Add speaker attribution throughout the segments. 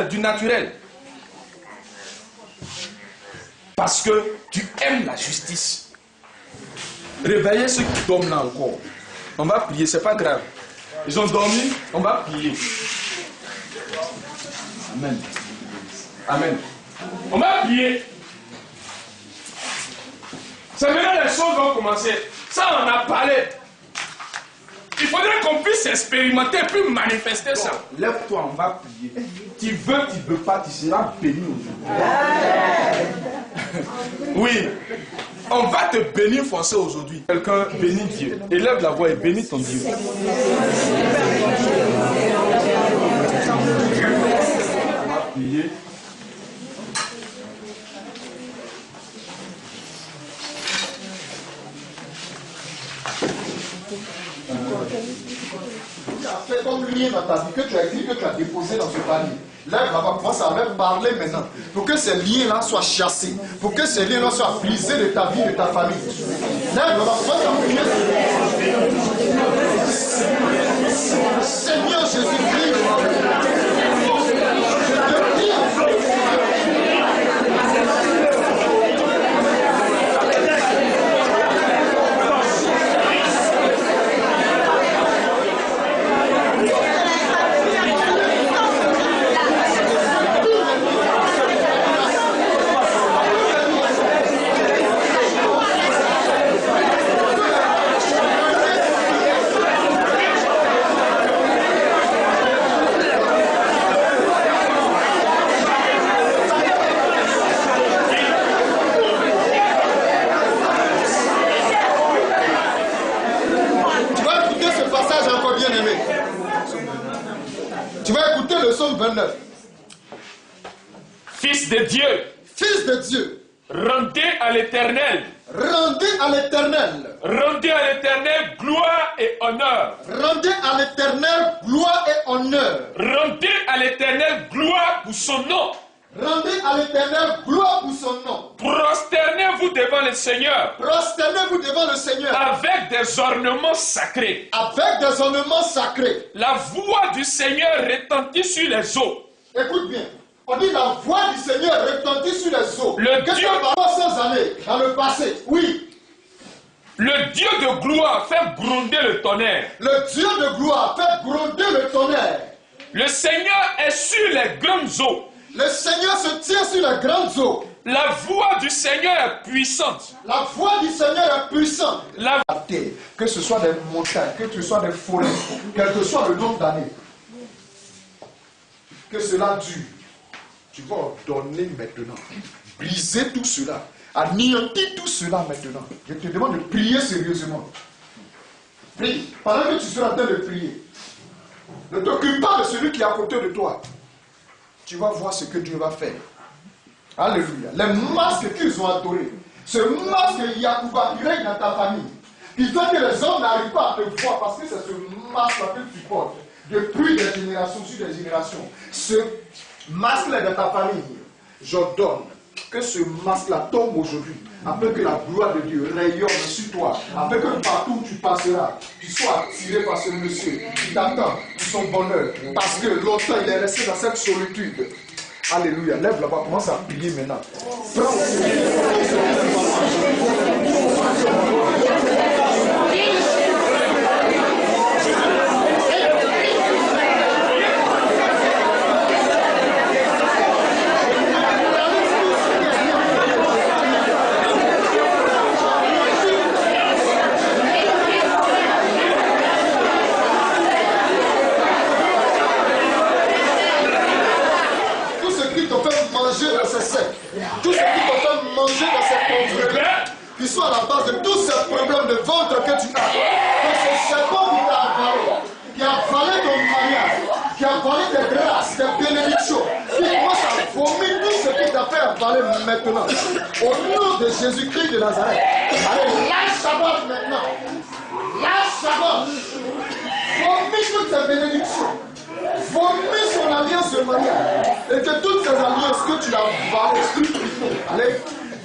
Speaker 1: du naturel. Parce que tu aimes la justice. Réveillez ceux qui dorment là encore. On va prier, c'est pas grave. Ils ont dormi, on va prier. Amen. Amen. On va prier. C'est maintenant les choses vont commencer. Ça, on a parlé. Il faudrait qu'on puisse expérimenter puis manifester ça. Lève-toi, on va prier. Tu veux pas, tu seras béni aujourd'hui. Oui. On va te bénir forcé aujourd'hui. Quelqu'un bénit Dieu. Élève la voix et bénis ton Dieu. On va prier.
Speaker 2: Tu as fait comme lien dans ta vie, que tu as écrit, que tu as déposé dans ce panier. Lève là-bas, commence à même parler maintenant. Pour que ces liens-là soient chassés. Pour que ces liens-là soient brisés de ta vie, de ta famille. Lève là-bas, commence à prier. Seigneur Jésus-Christ, je te prie. Tu vas écouter le psaume 29.
Speaker 1: Fils de Dieu.
Speaker 2: Fils de Dieu.
Speaker 1: Rendez à l'Éternel.
Speaker 2: Rendez à l'Éternel.
Speaker 1: Rendez à l'Éternel gloire et honneur.
Speaker 2: Rendez à l'Éternel gloire et honneur.
Speaker 1: Rendez à l'Éternel gloire pour son nom.
Speaker 2: Rendez à l'Éternel gloire pour son nom.
Speaker 1: Prosternez-vous devant le Seigneur.
Speaker 2: Prosternez-vous devant le Seigneur.
Speaker 1: Avec des ornements sacrés.
Speaker 2: Avec des ornements sacrés.
Speaker 1: La voix du Seigneur retentit sur les eaux.
Speaker 2: Écoute bien. On dit la voix du Seigneur retentit sur les eaux.
Speaker 1: Le
Speaker 2: Qu'est-ce
Speaker 1: Dieu
Speaker 2: que par 300 années dans le passé? Oui.
Speaker 1: Le Dieu de gloire fait gronder le tonnerre.
Speaker 2: Le Dieu de gloire fait gronder le tonnerre.
Speaker 1: Le Seigneur est sur les grandes eaux.
Speaker 2: Le Seigneur se tient sur les grandes eaux.
Speaker 1: La voix du Seigneur est puissante.
Speaker 2: La voix du Seigneur est puissante.
Speaker 1: La
Speaker 2: terre, que ce soit des montagnes, que ce soit des forêts, quel que soit le nombre d'années, que cela dure. Tu vas ordonner maintenant, briser tout cela, anéantir tout cela maintenant. Je te demande de prier sérieusement. Prie. Pendant que tu seras en train de prier, ne t'occupe pas de celui qui est à côté de toi. Tu vas voir ce que Dieu va faire. Alléluia. Les masques qu'ils ont adorés, ce masque Yacouba qui règne dans ta famille, qui fait que les hommes n'arrivent pas à te voir parce que c'est ce masque-là que tu portes depuis des générations sur des générations. Ce masque-là dans ta famille, j'ordonne que ce masque-là tombe aujourd'hui, afin que la gloire de Dieu rayonne sur toi, afin que partout où tu passeras, tu sois attiré par ce monsieur qui t'attend pour son bonheur, parce que longtemps il est resté dans cette solitude. Alléluia, lève là-bas, commence à prier maintenant. Prends tout ce qui te fait manger dans cette contrée, qui soit à la base de tous ces problèmes de ventre que tu as, que ce serpent qui a avalé ton mariage, qui a avalé tes grâces, tes bénédictions, qui commence à vomir tout ce qui t'a fait avaler maintenant. Au nom de Jésus-Christ de Nazareth, allez, lâche Shabbat maintenant. Lâche Shabbat. Vomit toutes tes bénédictions. Vomis son alliance de mariage. Et que toutes ces alliances que tu as avalées, allez,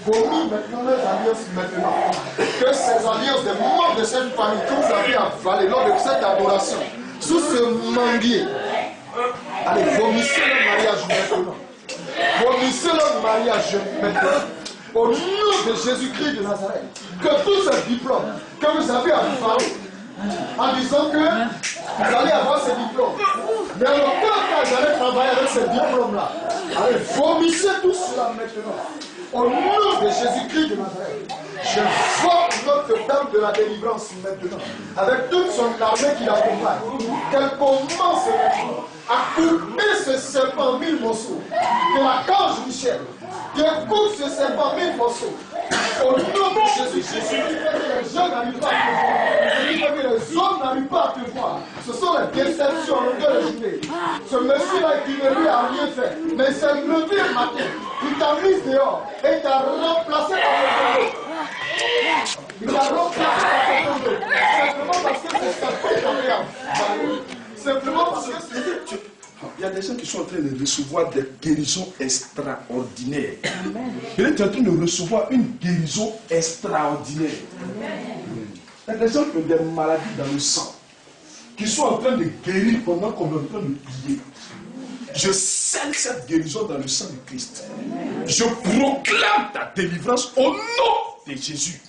Speaker 2: vomis maintenant les alliances maintenant. Que ces alliances des membres de cette famille que vous avez avalées lors de cette adoration, sous ce manguier, allez, vomissez le mariage mariage maintenant. Au nom de Jésus-Christ de Nazareth, que tous ces diplômes que vous avez à vous parler, en disant que vous allez avoir ces diplômes, mais en aucun cas vous allez travailler avec ces diplômes-là. Allez, vomissez tout cela maintenant. Au nom de Jésus-Christ de Nazareth, je forme Notre-Dame de la délivrance maintenant, avec toute son armée qui l'accompagne, qu'elle commence maintenant à couper ce serpent en 1000 morceaux, que l'archange Michel découpe ce serpent en 1000 morceaux. Au nom de Jésus, qui fait que les gens n'arrivent pas à te voir, qui fait que les hommes n'arrivent pas à te voir. Ce sont les déceptions de la journée. Ce monsieur-là qui ne lui a rien fait, mais s'est levé le matin, il t'a mis dehors et il t'a remplacé par le tombeau. Il t'a remplacé par le tombeau. Simplement parce que c'est sa propre. Simplement parce que c'est...
Speaker 1: Il y a des gens qui sont en train de recevoir des guérisons extraordinaires. Il est en train de recevoir une guérison extraordinaire. Il y a des gens qui ont des maladies dans le sang, qui sont en train de guérir pendant qu'on est en train de prier. Je scelle cette guérison dans le sang de Christ. Je proclame ta délivrance au nom de Jésus.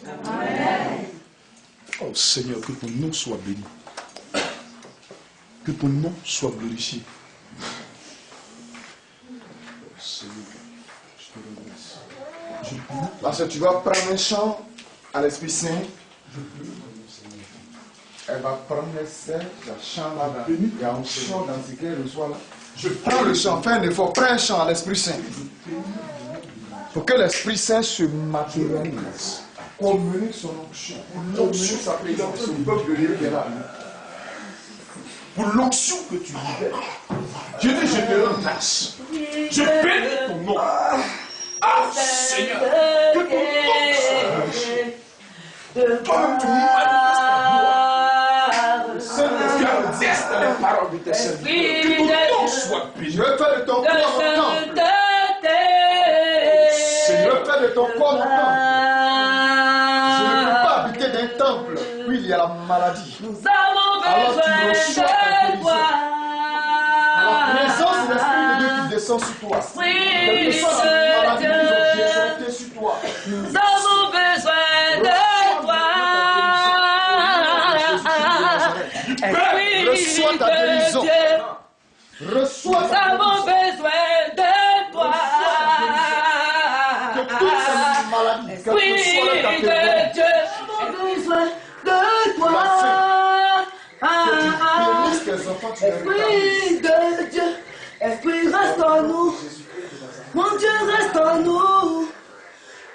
Speaker 1: Oh Seigneur, que ton nom soit béni. Que ton nom soit glorifié.
Speaker 2: Parce que tu vas prendre un chant à l'Esprit Saint. Elle va prendre le chant là. Il y a un chant dans ce qu'elle reçoit là. Je prends le chant, fais un effort, prends un chant à l'Esprit Saint. Pour que l'Esprit Saint se matérialise. Communique son onction. L'onction s'appelle l'onction du peuple de Dieu qui est là.
Speaker 1: Pour l'onction que tu libères, je te rends grâce. Je bénis ton nom. Ah Seigneur, que ton nom soit glorifié. Toi-même tu manifestes ta gloire. Seigneur, teste les paroles de tes serviteurs. Que ton nom soit béni.
Speaker 2: Je veux faire de ton corps un temple. Seigneur, fais de ton corps un temple. Je ne peux pas habiter d'un temple où il y a la maladie. Alors tu reçois ta guérison. La présence de l'Esprit de Dieu qui descend sur toi. Quelle que soit la maladie qui est jeté sur toi.
Speaker 3: Nous avons besoin de toi.
Speaker 2: Reçois ta guérison. Reçois ta guérison.
Speaker 3: Nous avons besoin de toi.
Speaker 2: Que toute cette maladie, quelle que soit la catégorie,
Speaker 3: Nous avons besoin de toi.
Speaker 2: que tu bénisses tes enfants, tu les
Speaker 3: Esprit de Dieu, Esprit reste en nous. Mon Dieu reste en nous.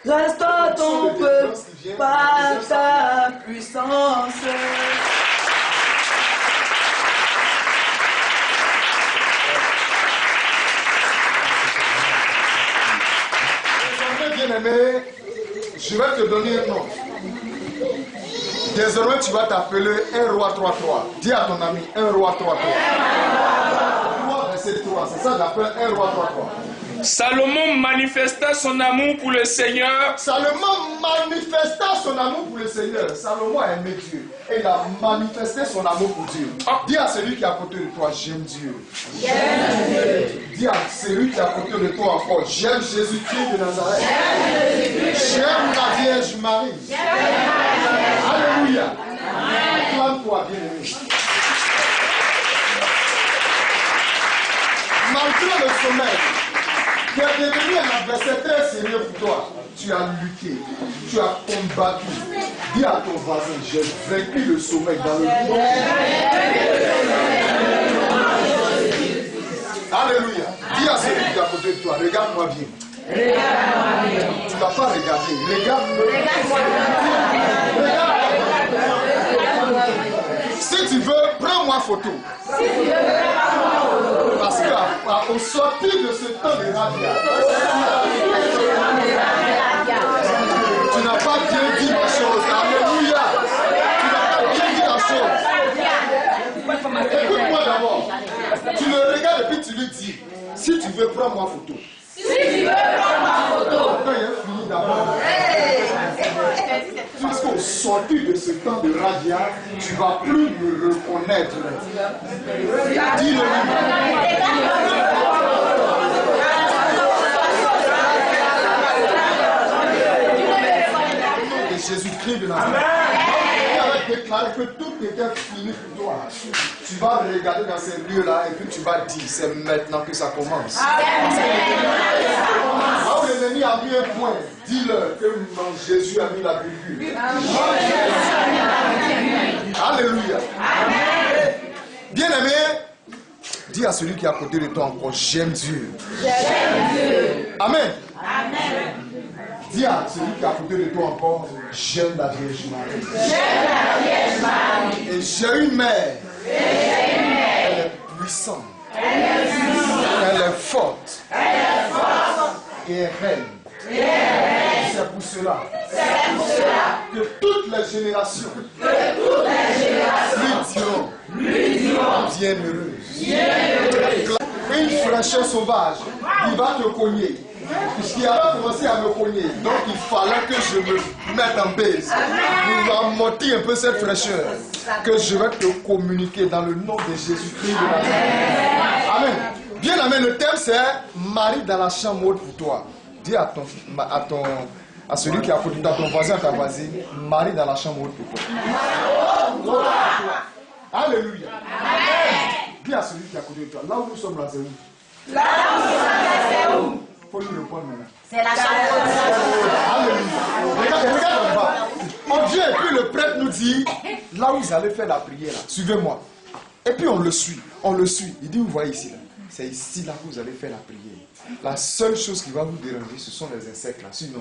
Speaker 3: Reste en ton peuple par ta puissance.
Speaker 2: Bien-aimé, je vais te donner un nom. Désormais, tu vas t'appeler un roi 3-3. Dis à ton ami, un roi 3-3. 3 verset 3, c'est ça que j'appelle un roi 3-3.
Speaker 1: Salomon manifesta son amour pour le Seigneur.
Speaker 2: Salomon manifesta son amour pour le Seigneur. Salomon a aimé Dieu. Et il a manifesté son amour pour Dieu. Dis à celui qui est à côté de toi, j'aime Dieu. Dis à celui qui est à côté de toi encore, j'aime Jésus-Christ de Nazareth. J'aime la Vierge Marie. Alléluia. Acclame-toi, bien-aimé. Malgré le sommeil, qui est devenu un adversaire très sérieux pour toi, tu as lutté, tu as combattu. Dis à ton voisin, j'ai vaincu le sommeil dans le nom. Alléluia. Dis à celui qui est à côté de toi, regarde-moi bien. Tu ne vas pas regarder. Regarde-moi. Si tu veux, prends-moi photo. Parce qu'au sortir de ce temps de radia, tu n'as pas bien dit la chose. Alléluia. Tu n'as pas bien dit la chose. Écoute-moi d'abord. Tu le regardes et puis tu lui dis, si tu veux, prends-moi photo.
Speaker 3: Si tu veux prendre ma photo.
Speaker 2: Quand il a fini d'abord. Parce qu'au sortir de ce temps de radia, tu ne vas plus me reconnaître. Dis-le. de Nazareth. Il a déclaré que tout était fini pour toi. Tu vas regarder dans ces lieux-là et puis tu vas dire, c'est maintenant que ça commence. Là où l'ennemi a mis un point, dis-leur que Jésus a mis la virgule. Alléluia. Bien-aimé, dis à celui qui est à côté de toi encore, j'aime Dieu. Amen. Dis à celui qui est à côté de toi encore, j'aime la Vierge Marie. Et j'ai une mère. Elle est puissante. Elle est forte. Et elle règne. C'est pour cela que toutes les générations lui diront bienheureuse. Une fraîcheur sauvage, il va te cogner. Puisqu'il a commencé à me cogner, donc il fallait que je me mette en baisse pour amortir un peu cette fraîcheur que je vais te communiquer dans le nom de Jésus-Christ de Nazareth. Amen. Bien amen, le thème c'est Marie dans la chambre haute pour toi. Dis à celui qui est à côté de ton voisin, à ta voisine, Marie dans la chambre haute pour toi. Alléluia. Dis à celui qui est à côté de toi, là où nous sommes là, c'est où? Là où nous sommes là, c'est où? Il faut lui répondre maintenant.
Speaker 4: C'est la chambre haute.
Speaker 2: Alléluia. Regarde en bas. On dit, et puis le prêtre nous dit, là où ils allaient faire la prière, là, suivez-moi. Et puis on le suit. Il dit, vous voyez ici, là. C'est ici là que vous allez faire la prière. La seule chose qui va vous déranger, ce sont les insectes là. Sinon,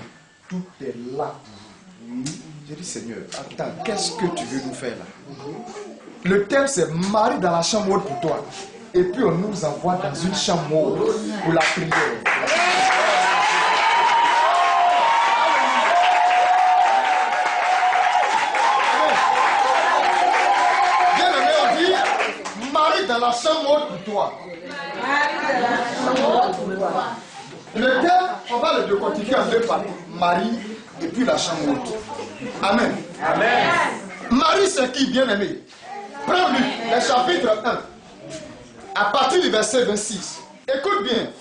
Speaker 2: tout est là pour vous. J'ai dit, Seigneur, attends, qu'est-ce que tu veux nous faire là? Le thème c'est Marie dans la chambre haute pour toi. Et puis on nous envoie dans une chambre haute pour la prière. Bien aimé, on dit Marie dans la chambre haute pour toi. Le thème, on va le décortiquer en deux parties. Marie et puis la chambre haute. Amen.
Speaker 1: Amen.
Speaker 2: Marie, c'est qui, bien aimé? Prends Luc, le chapitre 1, à partir du verset 26. Écoute bien.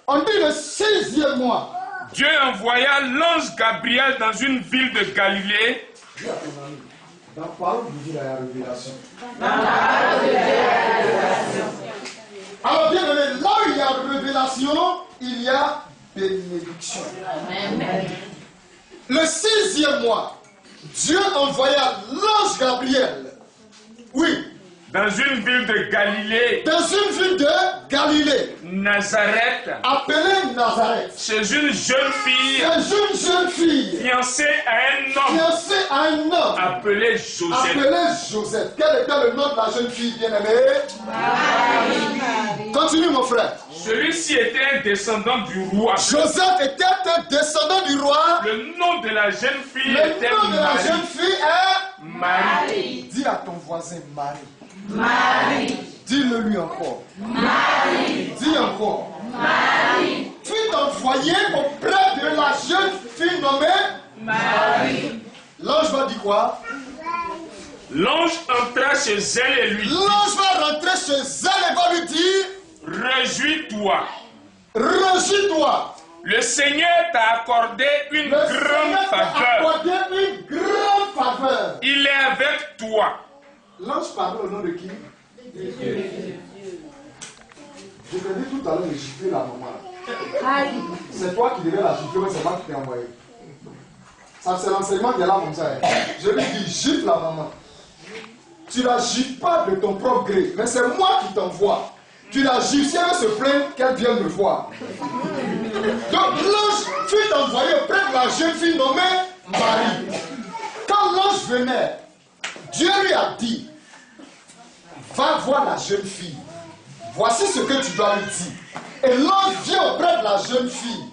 Speaker 2: On dit le 6e mois.
Speaker 1: Dieu envoya l'ange Gabriel dans une ville de Galilée.
Speaker 2: Dis à ton ami, dans la parole de Dieu, il y a la révélation. Alors bien aimé, là où il y a révélation, il y a bénédiction. Le 6e mois, Dieu envoya l'ange Gabriel. Oui.
Speaker 1: Dans une ville de Galilée.
Speaker 2: Dans une ville de Galilée.
Speaker 1: Nazareth.
Speaker 2: Appelée Nazareth.
Speaker 1: Chez une jeune fille.
Speaker 2: Chez une jeune fille.
Speaker 1: Fiancée à un homme.
Speaker 2: Fiancée à un homme.
Speaker 1: Appelé Joseph.
Speaker 2: Appelé Joseph. Quel était le nom de la jeune fille bien-aimée? Marie. Continue mon frère.
Speaker 1: Celui-ci était un descendant du roi.
Speaker 2: Joseph était un descendant du roi.
Speaker 1: Le nom de la jeune fille
Speaker 2: était Marie. Le nom de la jeune fille est
Speaker 1: Marie.
Speaker 2: Dis à ton voisin Marie.
Speaker 4: Marie.
Speaker 2: Dis-le lui encore.
Speaker 4: Marie.
Speaker 2: Dis encore.
Speaker 4: Marie.
Speaker 2: Fut envoyé auprès de la jeune fille nommée
Speaker 4: Marie.
Speaker 2: L'ange va dire quoi?
Speaker 1: L'ange entra chez elle et lui dit.
Speaker 2: L'ange va rentrer chez elle et va lui dire.
Speaker 1: Réjouis-toi.
Speaker 2: Réjouis-toi.
Speaker 1: Le Seigneur t'a accordé une grande faveur. Il est avec toi.
Speaker 2: L'ange parlait au nom de qui? Je t'ai dit tout à l'heure de gifler la maman. C'est toi qui devais la gifler, mais c'est moi qui t'ai envoyé. Ça, c'est l'enseignement qui est là comme ça. Je lui dis, gifle la maman. Tu la gifles pas de ton propre gré, mais c'est moi qui t'envoie. Tu la gifles, si elle veut se plaindre, qu'elle vienne me voir. Donc l'ange fut envoyé auprès de la jeune fille nommée Marie. Quand l'ange venait, Dieu lui a dit, va voir la jeune fille. Voici ce que tu dois lui dire. Et l'ange vient auprès de la jeune fille.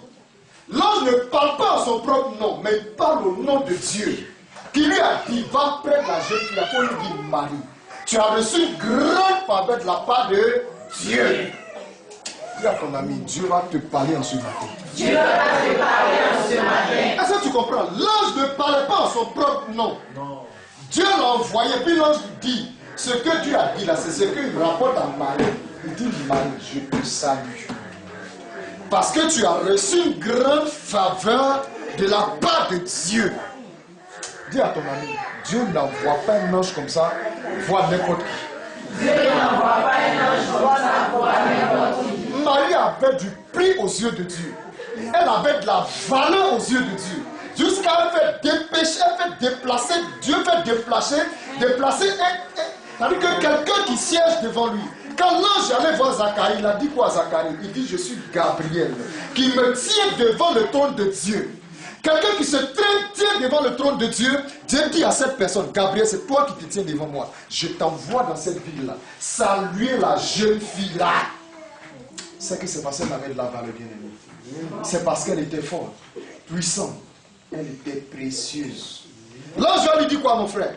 Speaker 2: L'ange ne parle pas en son propre nom, mais il parle au nom de Dieu. Qui lui a dit, va près de la jeune fille, pour lui dire Marie. Tu as reçu une grande faveur de la part de Dieu. Dis à ton ami, Dieu va te parler en ce matin.
Speaker 4: Dieu va te parler en ce matin.
Speaker 2: Est-ce que tu comprends? L'ange ne parlait pas en son propre nom. Non. Dieu l'a envoyé, puis l'ange lui dit, ce que Dieu a dit là, c'est ce qu'il rapporte à Marie. Il dit, Marie, je te salue. Parce que tu as reçu une grande faveur de la part de Dieu. Dis à ton ami, Dieu n'envoie pas un ange comme ça, voir n'importe qui.
Speaker 4: Dieu n'envoie pas un ange comme ça, voir n'importe qui.
Speaker 2: Marie avait du prix aux yeux de Dieu. Elle avait de la valeur aux yeux de Dieu. Jusqu'à faire dépêcher, elle fait déplacer, Dieu fait déplacer c'est-à-dire que quelqu'un qui siège devant lui. Quand l'ange allait voir Zacharie, il a dit quoi à Zacharie? Il dit, je suis Gabriel, qui me tient devant le trône de Dieu. Quelqu'un qui se tient devant le trône de Dieu, Dieu dit à cette personne, Gabriel, c'est toi qui te tiens devant moi. Je t'envoie dans cette ville-là. Saluer la jeune fille-là. C'est que c'est parce qu'elle avait de la valeur, bien-aimée. C'est parce qu'elle était forte, puissante. Elle était précieuse. L'ange lui dit quoi, mon frère?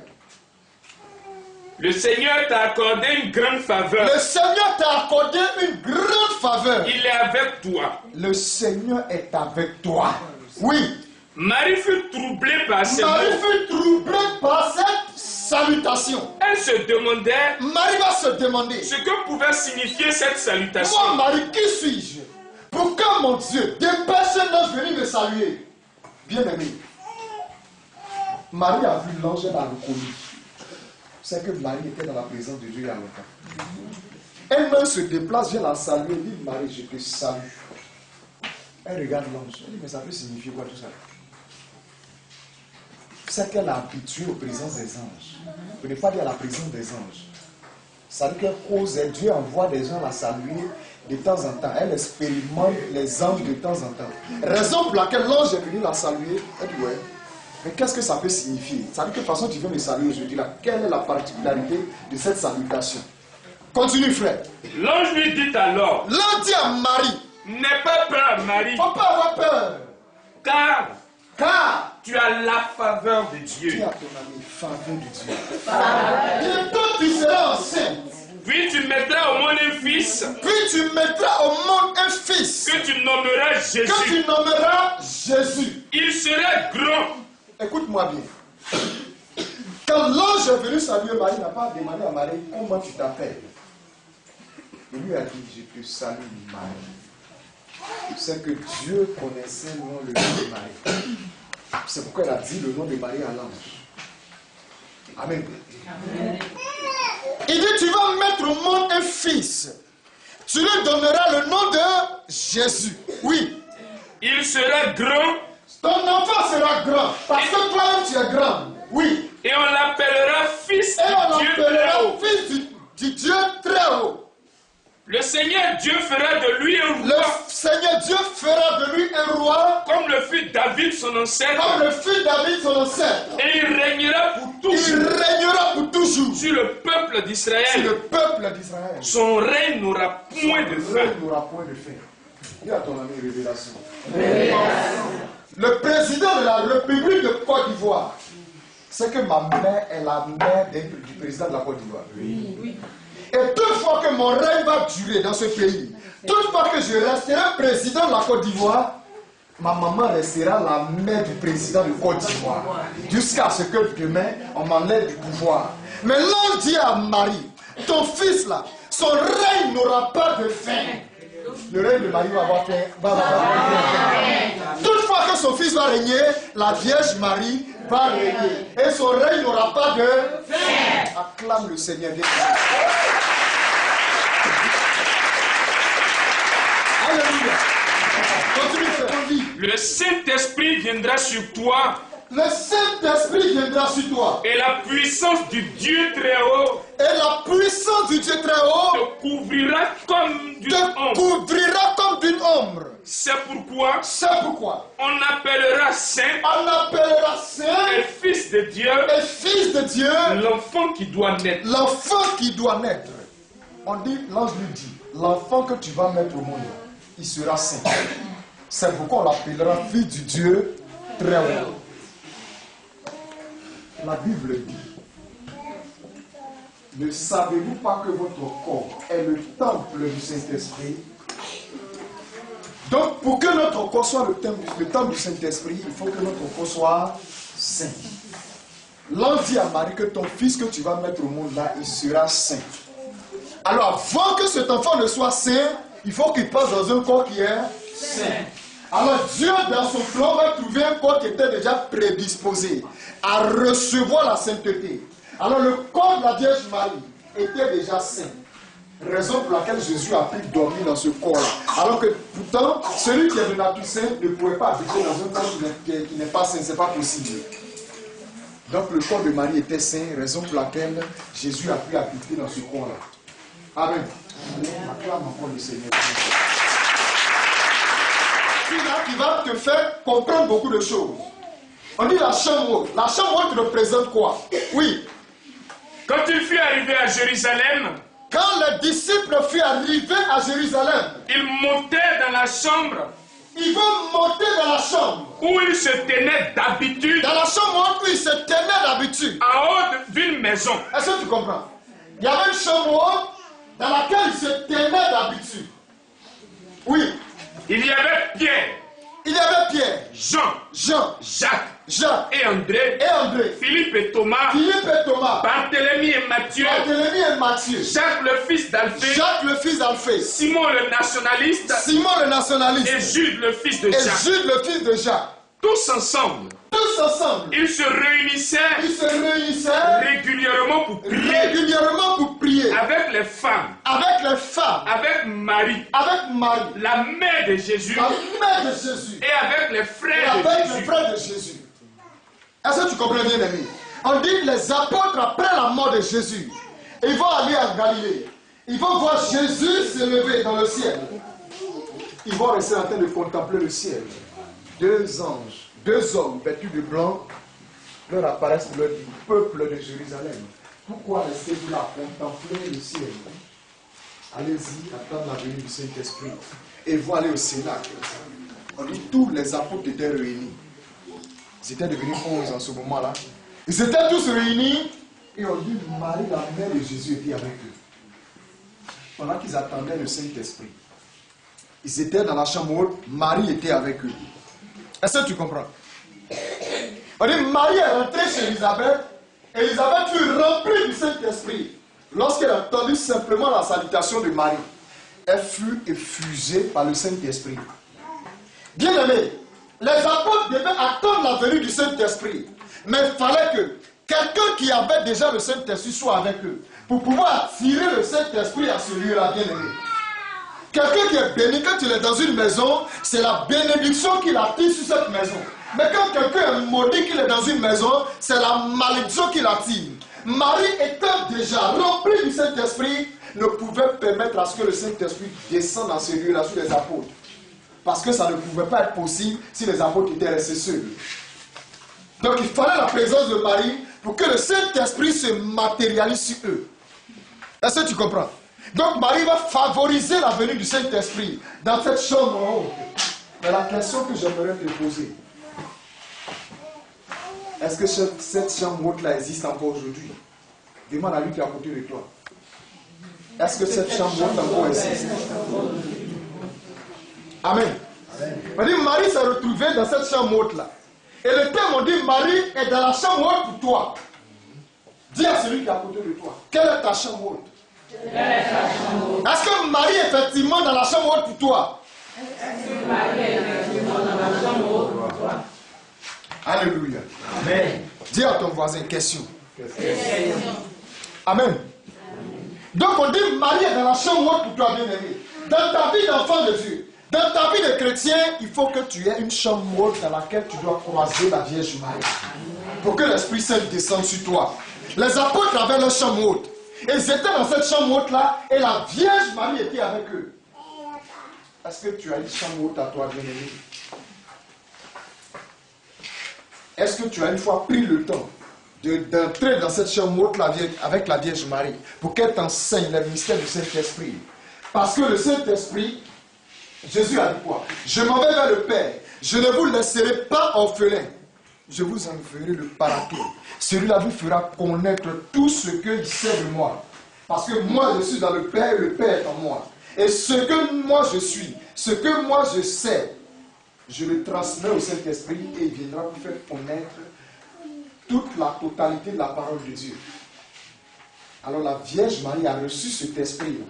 Speaker 1: Le Seigneur t'a accordé une grande faveur.
Speaker 2: Le Seigneur t'a accordé une grande faveur.
Speaker 1: Il est avec toi.
Speaker 2: Le Seigneur est avec toi. Oui.
Speaker 1: Marie fut troublée par ces mots.
Speaker 2: Marie fut troublée par cette salutation.
Speaker 1: Elle se demandait
Speaker 2: Marie va se demander
Speaker 1: ce que pouvait signifier cette salutation.
Speaker 2: moi, Marie, qui suis-je? Pourquoi mon Dieu dépêche un ange venir me saluer? Bien-aimé, Marie a vu l'ange, elle a reconnu. C'est que Marie était dans la présence de Dieu il y a longtemps. Elle-même se déplace, vient la saluer, elle dit Marie, je te salue. Elle regarde l'ange, elle dit mais ça peut signifier quoi tout ça? C'est qu'elle est habituée aux présences des anges. Vous ne pas dire à la présence des anges. Ça veut dire que Dieu envoie des gens la saluer de temps en temps. Elle expérimente les anges de temps en temps. Raison pour laquelle l'ange est venu la saluer. Elle dit ouais. Mais qu'est-ce que ça peut signifier? Ça veut dire que de toute façon tu veux me saluer aujourd'hui là. Quelle est la particularité de cette salutation? Continue frère.
Speaker 1: L'ange lui dit alors,
Speaker 2: L'ange dit à Marie,
Speaker 1: n'aie pas peur Marie,
Speaker 2: il ne faut pas avoir peur.
Speaker 1: car tu as la faveur de
Speaker 2: Dis
Speaker 1: Dieu.
Speaker 2: à ton ami, faveur de Dieu. Bientôt tu seras enceinte.
Speaker 1: Puis tu mettras au monde un fils
Speaker 2: Puis tu mettras au monde un fils.
Speaker 1: que tu nommeras
Speaker 2: Que
Speaker 1: Jésus.
Speaker 2: tu nommeras Jésus.
Speaker 1: Il sera grand.
Speaker 2: Écoute-moi bien. Quand l'ange est venu saluer Marie, il n'a pas demandé à Marie comment tu t'appelles. Il lui a dit, je te salue Marie. C'est que Dieu connaissait le nom de Marie. C'est pourquoi il a dit le nom de Marie à l'ange. Amen. Il dit, tu vas mettre au monde un fils. Tu lui donneras le nom de Jésus. Oui.
Speaker 1: Il sera grand.
Speaker 2: Ton enfant sera grand. Parce que toi-même tu es grand. Oui.
Speaker 1: Et on l'appellera fils
Speaker 2: Et on
Speaker 1: de Dieu très
Speaker 2: l'appellera
Speaker 1: haut.
Speaker 2: fils du Dieu très haut.
Speaker 1: Le Seigneur Dieu fera de lui un
Speaker 2: Le
Speaker 1: roi,
Speaker 2: Seigneur Dieu fera de lui un roi,
Speaker 1: comme le fut David son ancêtre,
Speaker 2: comme le fut David son ancêtre.
Speaker 1: et il régnera pour
Speaker 2: Il
Speaker 1: toujours
Speaker 2: régnera pour toujours
Speaker 1: sur le peuple
Speaker 2: sur
Speaker 1: d'Israël.
Speaker 2: le peuple d'Israël.
Speaker 1: Son règne n'aura point de
Speaker 2: Son
Speaker 1: fin.
Speaker 2: règne n'aura point de fin. Dis à ton ami révélation. Le président de la République de Côte d'Ivoire, c'est que ma mère est la mère du président de la Côte d'Ivoire. Oui. Et toutefois que mon règne va durer dans ce pays, toutefois que je resterai président de la Côte d'Ivoire, ma maman restera la mère du président de Côte d'Ivoire. Jusqu'à ce que demain, on m'enlève du pouvoir. Mais l'ange dit à Marie, ton fils là, son règne n'aura pas de fin. Le règne de Marie va avoir fin. Toutefois que son fils va régner, la Vierge Marie va régner. Et son règne n'aura pas de fin. Acclame le Seigneur. Alléluia. Continue, frère.
Speaker 1: Le Saint-Esprit viendra sur toi,
Speaker 2: Le Saint-Esprit viendra sur toi.
Speaker 1: et la puissance du Dieu très haut
Speaker 2: Et la puissance du Dieu très haut
Speaker 1: te couvrira comme d'une
Speaker 2: te
Speaker 1: ombre.
Speaker 2: couvrira comme d'une ombre.
Speaker 1: C'est pourquoi
Speaker 2: C'est pourquoi
Speaker 1: on appellera saint
Speaker 2: on appellera Saint
Speaker 1: et fils de Dieu
Speaker 2: et Fils de Dieu
Speaker 1: l'enfant qui doit naître.
Speaker 2: l'enfant qui doit naître. On dit, l'ange lui dit, l'enfant que tu vas mettre au monde, il sera saint. C'est pourquoi on l'appellera fils du Dieu très haut. La Bible dit, ne savez-vous pas que votre corps est le temple du Saint-Esprit? Donc, pour que notre corps soit le temple du Saint-Esprit, il faut que notre corps soit saint. L'ange dit à Marie que ton fils que tu vas mettre au monde là, il sera saint. Alors, avant que cet enfant ne soit saint, il faut qu'il passe dans un corps qui est saint. Alors Dieu, dans son plan, va trouver un corps qui était déjà prédisposé à recevoir la sainteté. Alors le corps de la Vierge Marie était déjà saint. Raison pour laquelle Jésus a pu dormir dans ce corps-là. Alors que pourtant, celui qui est de nature sainte ne pouvait pas habiter dans un corps qui n'est pas saint. Ce n'est pas possible. Donc le corps de Marie était saint, raison pour laquelle Jésus a pu habiter dans ce corps-là. Amen. Acclame encore le Seigneur. Qui va te faire comprendre beaucoup de choses. On dit la chambre haute. La chambre haute représente quoi? Oui.
Speaker 1: Quand il fut arrivé à Jérusalem,
Speaker 2: quand les disciples furent arrivés à Jérusalem,
Speaker 1: ils montaient dans la chambre.
Speaker 2: Ils vont monter dans la chambre
Speaker 1: où ils se tenaient d'habitude.
Speaker 2: Dans la chambre où ils se tenaient d'habitude.
Speaker 1: En haut d'une maison.
Speaker 2: Est-ce que tu comprends? Il y avait une chambre haute dans laquelle ils se tenaient d'habitude. Oui.
Speaker 1: Il y avait Pierre.
Speaker 2: Il y avait Pierre.
Speaker 1: Jean. Jacques. Et André. Philippe et Thomas. Barthélemy et Matthieu. Jacques le fils d'Alphée. Simon le nationaliste. Et Jude le fils de Jacques. Tous ensemble. Ils se réunissaient régulièrement pour prier. Avec les femmes. Avec Marie. La mère de Jésus. Et avec les frères
Speaker 2: de Jésus. Est-ce que tu comprends bien, ami? On dit les apôtres, après la mort de Jésus, ils vont aller à Galilée. Ils vont voir Jésus s'élever dans le ciel. Ils vont rester en train de contempler le ciel. Deux anges, deux hommes vêtus de blanc, leur apparaissent pour le peuple de Jérusalem. Pourquoi restez-vous là à contempler le ciel? Allez-y, attendre la venue du Saint-Esprit. Et vous allez au Cénacle. On dit tous les apôtres étaient réunis. Ils étaient devenus 11 en ce moment-là. Ils étaient tous réunis et on dit Marie, la mère de Jésus, était avec eux. Pendant qu'ils attendaient le Saint-Esprit. Ils étaient dans la chambre haute, Marie était avec eux. Est-ce que tu comprends? On dit Marie est rentrée chez Élisabeth et Élisabeth fut remplie du Saint-Esprit. Lorsqu'elle a entendu simplement la salutation de Marie, elle fut effusée par le Saint-Esprit. Bien aimé, les apôtres devaient attendre la venue du Saint-Esprit. Mais il fallait que quelqu'un qui avait déjà le Saint-Esprit soit avec eux. Pour pouvoir attirer le Saint-Esprit à ce lieu-là, bien aimé. Quelqu'un qui est béni, quand il est dans une maison, c'est la bénédiction qu'il attire sur cette maison. Mais quand quelqu'un est maudit, qu'il est dans une maison, c'est la malédiction qu'il attire. Marie étant déjà remplie du Saint-Esprit, ne pouvait permettre à ce que le Saint-Esprit descende dans ce lieu-là sur les apôtres. Parce que ça ne pouvait pas être possible si les apôtres étaient restés seuls. Donc il fallait la présence de Marie pour que le Saint-Esprit se matérialise sur eux. Est-ce que tu comprends? Donc Marie va favoriser la venue du Saint-Esprit dans cette chambre haute. Mais la question que j'aimerais te poser, est-ce que cette chambre haute-là existe encore aujourd'hui? Demande à lui qui est à côté de toi. Est-ce que cette chambre haute encore existe? Amen. On dit Marie s'est retrouvée dans cette chambre haute-là. Et le thème, on dit Marie est dans la chambre haute pour toi. Dis à celui qui est à côté de toi, quelle est ta chambre haute? Est-ce que Marie est effectivement dans la chambre haute pour toi? Alléluia. Amen. Dis à ton voisin, question. Amen. Donc on dit Marie est dans la chambre haute pour toi, bien-aimé. Dans ta vie d'enfant de Dieu, dans ta vie de chrétien, il faut que tu aies une chambre haute dans laquelle tu dois croiser la Vierge Marie. Pour que l'Esprit Saint descende sur toi. Les apôtres avaient leur chambre haute. Ils étaient dans cette chambre haute-là et la Vierge Marie était avec eux. Est-ce que tu as une chambre haute à toi, bien-aimé? Est-ce que tu as une fois pris le temps d'entrer dans cette chambre haute avec la Vierge Marie pour qu'elle t'enseigne le mystère du Saint-Esprit? Parce que le Saint-Esprit, Jésus a dit quoi? Je m'en vais vers le Père. Je ne vous laisserai pas orphelin. Je vous enverrai le Paraclet. Celui-là vous fera connaître tout ce qu'il sait de moi. Parce que moi je suis dans le Père et le Père est en moi. Et ce que moi je suis, ce que moi je sais, je le transmets au Saint-Esprit et il viendra vous faire connaître toute la totalité de la parole de Dieu. Alors la Vierge Marie a reçu cet esprit-là.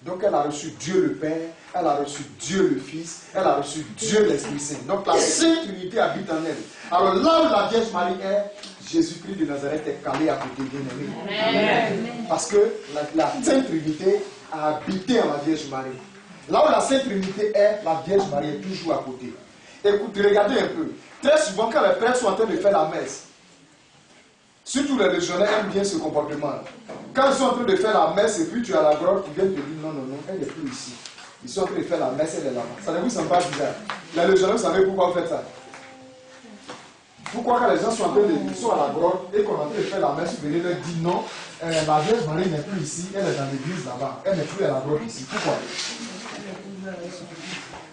Speaker 2: Donc elle a reçu Dieu le Père, elle a reçu Dieu le Fils, elle a reçu Dieu l'Esprit Saint. Donc la Sainte Trinité habite en elle. Alors là où la Vierge Marie est, Jésus-Christ de Nazareth est calé à côté d'elle. Parce que la Sainte Trinité a habité en la Vierge Marie. Là où la Sainte Trinité est, la Vierge Marie est toujours à côté. Écoutez, regardez un peu. Très souvent, quand les prêtres sont en train de faire la messe, surtout les légionnaires aiment bien ce comportement. Quand ils sont en train de faire la messe et puis tu as la grotte qui vient te dire non, non, non, elle n'est plus ici. Ils sont en train de faire la messe, elle est là-bas. Ça ne vous semble pas bizarre. Les légionnaires, vous savez pourquoi vous faites ça? Pourquoi quand les gens sont, ils sont à la grotte et qu'on est en train de faire la messe, vous venez leur dire non, la Vierge Marie n'est plus ici, elle est dans l'église là-bas, elle n'est plus à la grotte ici. Pourquoi?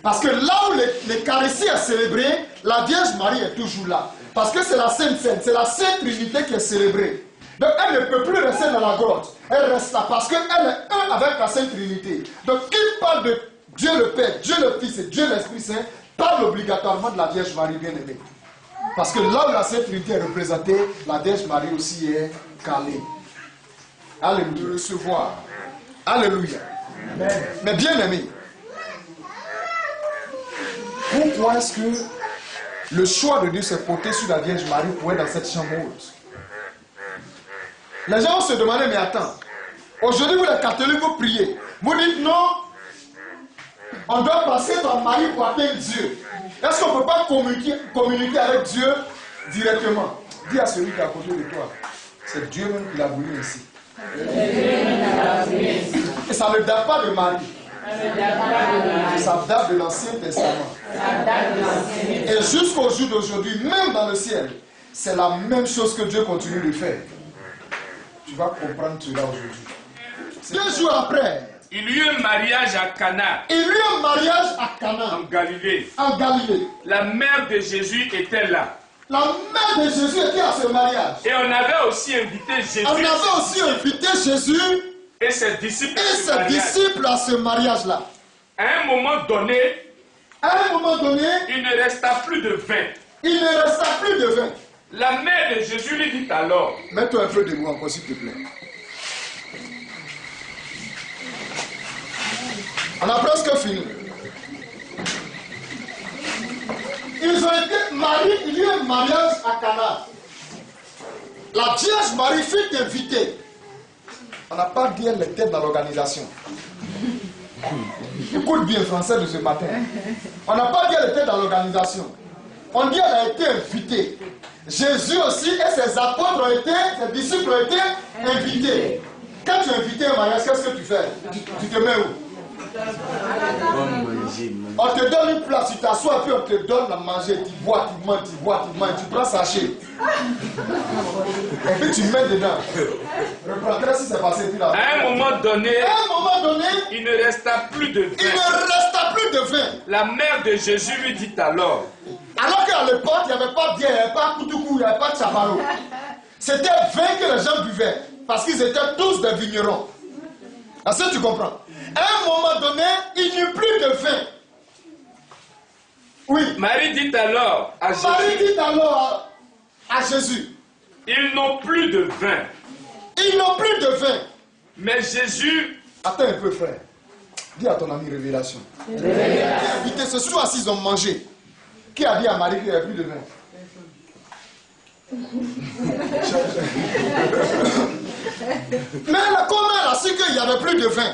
Speaker 2: Parce que là où l'Eucharistie est célébrée, la Vierge Marie est toujours là. Parce que c'est la Sainte Sainte, c'est la Sainte Trinité qui est célébrée. Donc elle ne peut plus rester dans la grotte. Elle reste là parce qu'elle est un avec la Sainte Trinité. Donc qui parle de Dieu le Père, Dieu le Fils et Dieu l'Esprit Saint, parle obligatoirement de la Vierge Marie bien-aimée. Parce que là où la Sainte Trinité est représentée, la Vierge Marie aussi est calée. Alléluia. Recevoir. Alléluia. Amen. Mais bien-aimé, pourquoi est-ce que le choix de Dieu s'est porté sur la Vierge Marie pour être dans cette chambre haute? Les gens vont se demander, mais attends, aujourd'hui vous les catholiques vous priez, vous dites non, on doit passer par Marie pour atteindre Dieu. Est-ce qu'on ne peut pas communiquer avec Dieu directement? Dis à celui qui est à côté de toi, c'est Dieu même qui l'a voulu ainsi. Et ça ne date pas de Marie. Ça date de l'Ancien Testament. Et jusqu'au jour d'aujourd'hui, même dans le ciel, c'est la même chose que Dieu continue de faire. Tu vas comprendre cela aujourd'hui. 2 jours après,
Speaker 1: il y eut un mariage à Cana.
Speaker 2: En
Speaker 1: Galilée.
Speaker 2: Galilée.
Speaker 1: La mère de Jésus était là.
Speaker 2: La mère de Jésus était à ce mariage.
Speaker 1: Et on avait aussi invité
Speaker 2: Jésus.
Speaker 1: Et ses disciples
Speaker 2: à ce mariage-là.
Speaker 1: À un moment donné,
Speaker 2: il
Speaker 1: ne resta plus de vin. La mère de Jésus lui dit alors,
Speaker 2: mets-toi un peu de moi encore s'il te plaît. On a presque fini. Ils ont été mariés, il y a eu un mariage à Cana. La Vierge Marie fut invitée. On n'a pas dit elle était dans l'organisation. Écoute bien le français de ce matin. On n'a pas dit elle était dans l'organisation. On dit elle a été invitée. Jésus aussi et ses apôtres ont été, ses disciples ont été invités. Quand tu es invité à un mariage, qu'est-ce que tu fais? Tu te mets où? On te donne une place, tu t'assois, puis on te donne à manger, tu bois, tu manges, tu prends sachet. Et puis tu mets dedans. Reprends, qu'est-ce qui s'est passé puis là?
Speaker 1: À un moment donné,
Speaker 2: il
Speaker 1: ne resta plus de vin. La mère de Jésus lui dit alors
Speaker 2: qu'à l'époque, il n'y avait pas de bière, il n'y avait pas de koutoukou, il n'y avait pas de chavalo. C'était vin que les gens buvaient, parce qu'ils étaient tous des vignerons. Est-ce que tu comprends? À un moment donné, il n'y eut plus de vin. Oui.
Speaker 1: Marie dit alors à Jésus, ils n'ont plus de vin. Mais Jésus...
Speaker 2: Attends un peu, frère. Dis à ton ami révélation. Écoutez, ce soir, s'ils ont mangé, qui a dit à Marie qu'il n'y avait plus de vin? Mais comment elle a su qu'il n'y avait plus de vin?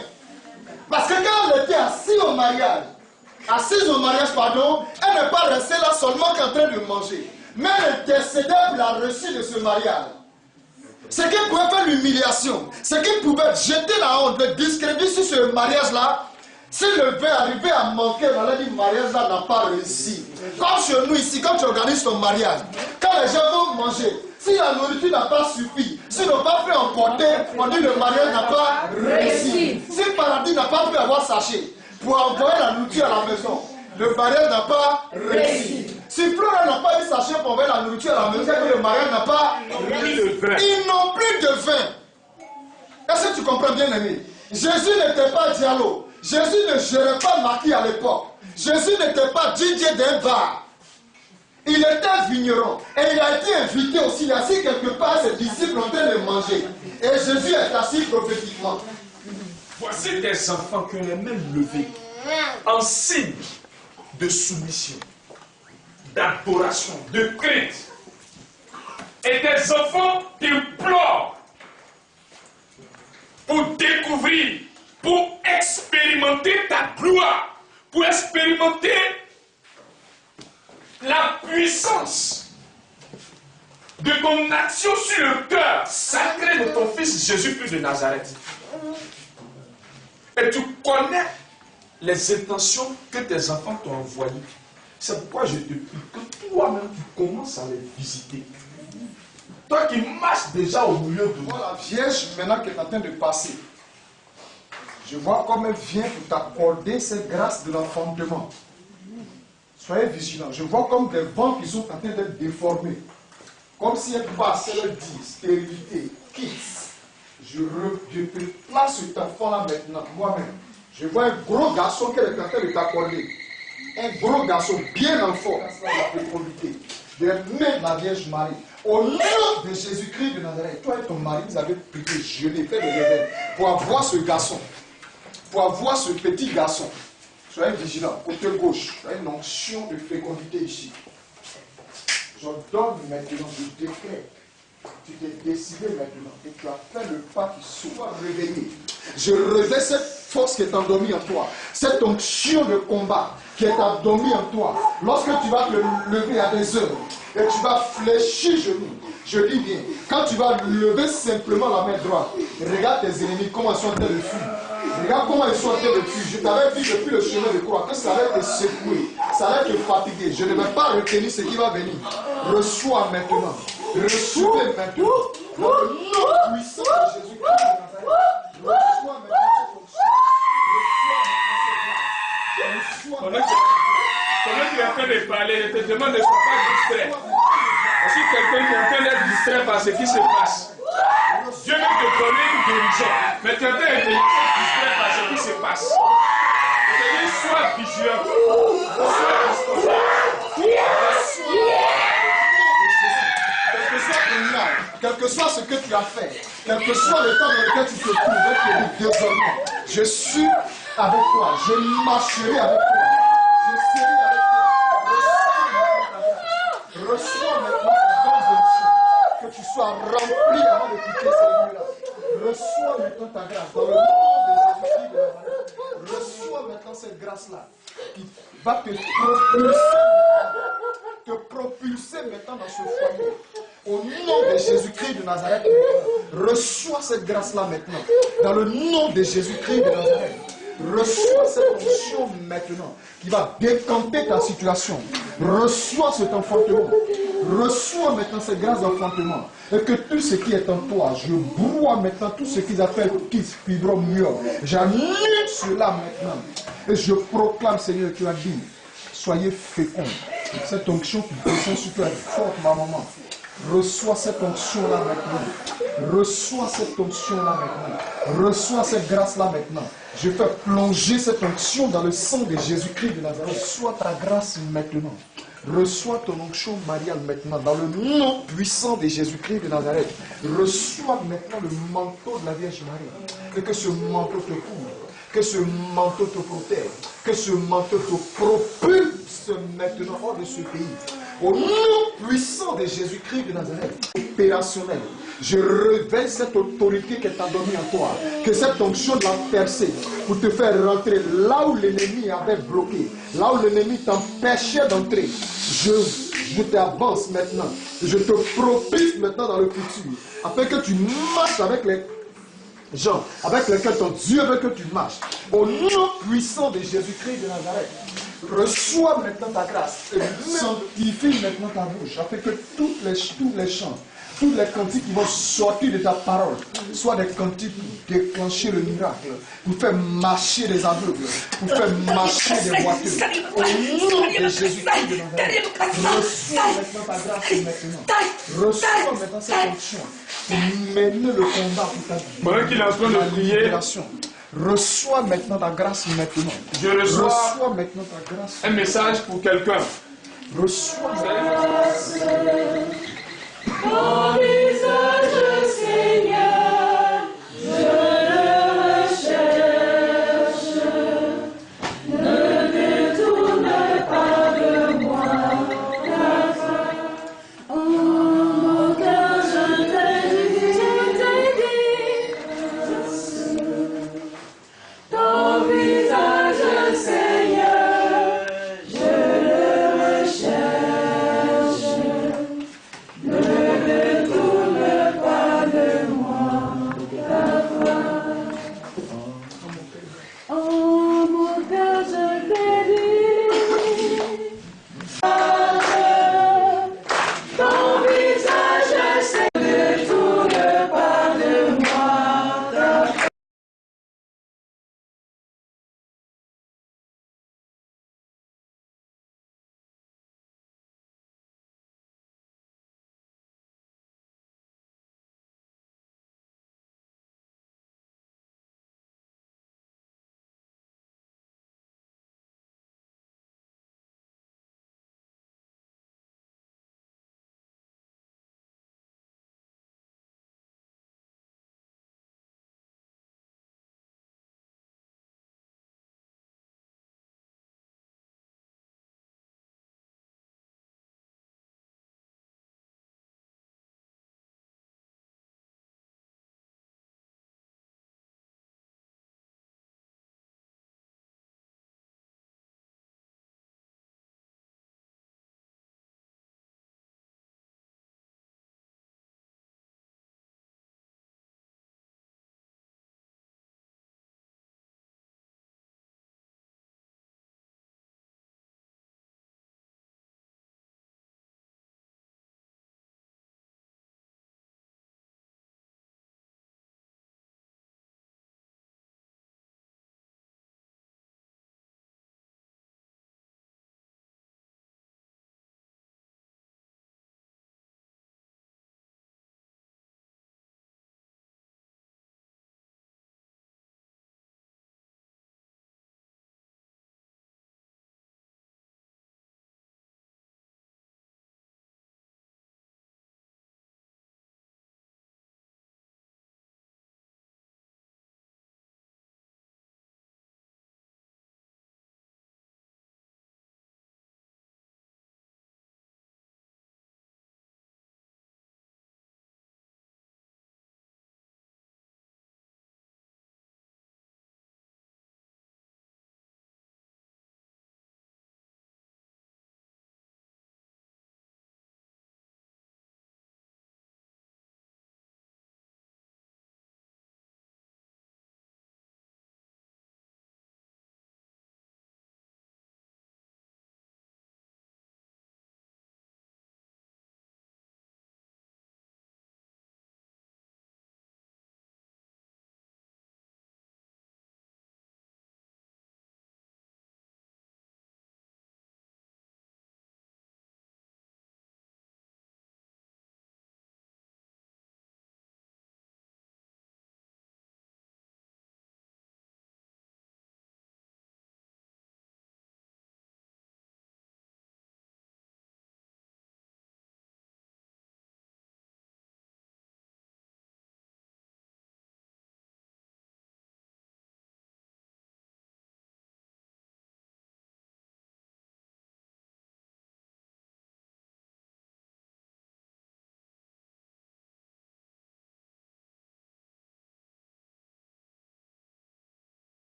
Speaker 2: Parce que quand elle était assise au mariage, elle n'est pas restée là seulement qu'en train de manger. Mais elle intercédait pour la réussite de ce mariage. Ce qui pouvait faire l'humiliation, ce qui pouvait jeter la honte, le discrédit sur ce mariage-là, si le vin arrivait à manquer, on allait dire le mariage-là n'a pas réussi. Comme chez nous ici, quand tu organises ton mariage, quand les gens vont manger, si la nourriture n'a pas suffi, s'ils n'ont pas pu emporter, on dit le mariage n'a pas réussi. Si le paradis n'a pas pu avoir sachet pour envoyer la nourriture à la maison, le mariage n'a pas réussi. Si Flora n'a pas eu sachet pour envoyer la nourriture à la maison, c'est que le mariage n'a pas réussi. Ils n'ont plus de vin. Est-ce que tu comprends bien, ami? Jésus n'était pas Diallo. Jésus ne gérait pas maquis à l'époque. Jésus n'était pas DJ d'un bar. Il était vigneron. Et il a été invité aussi. Il est assis quelque part, ses disciples ont en train de manger. Et Jésus est assis prophétiquement.
Speaker 1: Voici des enfants qui ont les mains levées en signe de soumission, d'adoration, de crainte. Et des enfants qui implorent pour découvrir, pour expérimenter ta gloire, pour expérimenter la puissance de ton action sur le cœur sacré de ton fils Jésus-Christ de Nazareth. Et tu connais les intentions que tes enfants t'ont envoyées. C'est pourquoi je te prie que toi-même tu commences à les visiter. Toi qui marches déjà au milieu de
Speaker 2: moi. La Vierge maintenant qui est en train de passer. Je vois comme elle vient pour t'accorder cette grâce de l'enfantement. Soyez vigilants. Je vois comme des vents qui sont en train d'être déformés. Comme si elle passe, elle dit stérilité, kiss. Je te place cet enfant-là maintenant, moi-même. Je vois un gros garçon qu'elle est en train de t'accorder. Un gros garçon bien en forme, la fécondité. De la main de la Vierge Marie. Au nom de Jésus-Christ de Nazareth, toi et ton mari, vous avez prié, jeûné, fait le réveil pour avoir ce garçon. Pour avoir ce petit garçon. Soyez vigilants. Côté gauche, il y a une onction de fécondité ici. Je donne maintenant, je décrète. Tu t'es décidé maintenant et tu as fait le pas qui soit réveillé. Je réveille cette force qui est endormie en toi, cette onction de combat qui est endormie en toi. Lorsque tu vas te lever à des heures et tu vas fléchir genoux, je dis bien, quand tu vas lever simplement la main droite, regarde tes ennemis, comment ils sont en train de fuir. Regarde comment ils sont en train de fuir. Je t'avais dit depuis le chemin de croix que ça allait te secouer, ça allait te fatiguer. Je ne vais pas retenir ce qui va venir. Reçois maintenant. Recevez maintenant. Dans le nom puissant de Jésus-Christ de Nazareth. Reçois maintenant cette onction.
Speaker 1: Pendant qu'il est en train de parler, je te demande de ne pas distrait. Si quelqu'un est en train d'être distrait par ce qui se passe, Dieu veut te donner une guérison, mais tu es en train d'être distrait par ce qui se passe. Je dis, sois vigilant, sois responsable.
Speaker 2: Quel que soit ce que tu as fait, quel que soit le temps dans lequel tu te trouves, désormais, je suis avec toi, je marcherai avec toi, je serai avec toi. Reçois maintenant ta grâce de Dieu, que tu sois rempli avant de quitter cette nuit-là. Reçois maintenant ta grâce dans le nom de Jésus-Christ de Nazareth. Reçois maintenant cette grâce-là qui va te propulser maintenant dans ce foyer. Au nom de Jésus-Christ de Nazareth, reçois cette grâce-là maintenant. Dans le nom de Jésus-Christ de Nazareth, reçois cette onction maintenant qui va décanter ta situation. Reçois cet enfantement. Reçois maintenant cette grâce d'enfantement. Et que tout ce qui est en toi, je broie maintenant tout ce qu'ils appellent fibromyome. J'annule cela maintenant. Et je proclame, Seigneur, tu as dit, soyez féconds. Cette onction qui descend sur toi est forte, ma maman. Reçois cette onction-là maintenant. Reçois cette onction-là maintenant. Reçois cette grâce-là maintenant. Je fais plonger cette onction dans le sang de Jésus-Christ de Nazareth. Reçois ta grâce maintenant. Reçois ton onction mariale maintenant. Dans le nom puissant de Jésus-Christ de Nazareth. Reçois maintenant le manteau de la Vierge Marie. Et que ce manteau te couvre. Que ce manteau te protège. Que ce manteau te propulse maintenant hors de ce pays. Au nom puissant de Jésus-Christ de Nazareth, opérationnel, je réveille cette autorité qui est endormie en toi, que cette onction de la percer pour te faire rentrer là où l'ennemi avait bloqué, là où l'ennemi t'empêchait d'entrer. Je t'avance maintenant, je te propulse maintenant dans le futur, afin que tu marches avec les gens avec lesquels ton Dieu veut que tu marches. Au nom puissant de Jésus-Christ de Nazareth, reçois maintenant ta grâce et sanctifie maintenant ta bouche, afin que tous les chants, tous les cantiques qui vont sortir de ta parole soient des cantiques pour déclencher le miracle, pour faire marcher des aveugles, pour faire marcher des voitures. Au nom de Jésus-Christ de Nazareth, reçois maintenant ta grâce maintenant. Reçois maintenant cette onction pour mener le combat pour ta vie.
Speaker 1: Pendant qu'il est en train de prier,
Speaker 2: reçois maintenant ta grâce maintenant.
Speaker 1: Je reçois
Speaker 2: maintenant ta grâce.
Speaker 1: Un message pour quelqu'un.
Speaker 2: Reçois ta grâce.